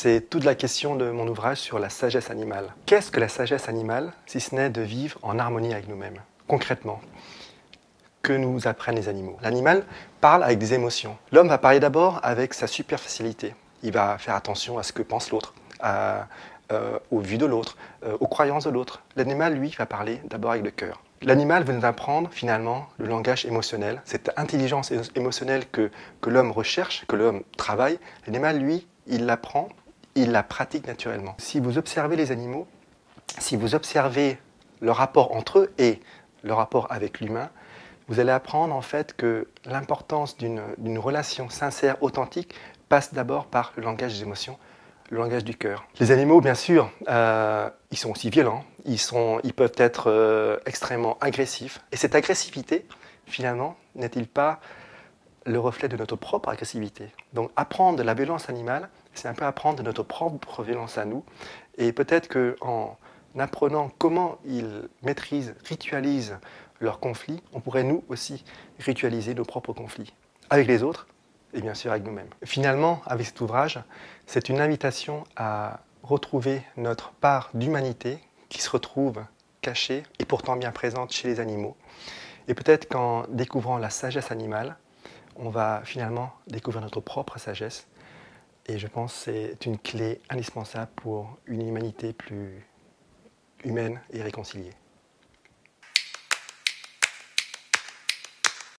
C'est toute la question de mon ouvrage sur la sagesse animale. Qu'est-ce que la sagesse animale, si ce n'est de vivre en harmonie avec nous-mêmes? Concrètement, que nous apprennent les animaux? L'animal parle avec des émotions. L'homme va parler d'abord avec sa superficialité. Il va faire attention à ce que pense l'autre, aux vues de l'autre, aux croyances de l'autre. L'animal, lui, va parler d'abord avec le cœur. L'animal veut nous apprendre finalement le langage émotionnel, cette intelligence émotionnelle que l'homme recherche, que l'homme travaille. L'animal, lui, il l'apprend, il la pratique naturellement. Si vous observez les animaux, si vous observez le rapport entre eux et le rapport avec l'humain, vous allez apprendre en fait que l'importance d'une relation sincère, authentique, passe d'abord par le langage des émotions, le langage du cœur. Les animaux, bien sûr, ils sont aussi violents, ils peuvent être extrêmement agressifs. Et cette agressivité, finalement, n'est-il pas le reflet de notre propre agressivité? Donc apprendre de la violence animale, c'est un peu apprendre de notre propre violence à nous. Et peut-être qu'en apprenant comment ils maîtrisent, ritualisent leurs conflits, on pourrait nous aussi ritualiser nos propres conflits, avec les autres et bien sûr avec nous-mêmes. Finalement, avec cet ouvrage, c'est une invitation à retrouver notre part d'humanité qui se retrouve cachée et pourtant bien présente chez les animaux. Et peut-être qu'en découvrant la sagesse animale, on va finalement découvrir notre propre sagesse. Et je pense que c'est une clé indispensable pour une humanité plus humaine et réconciliée.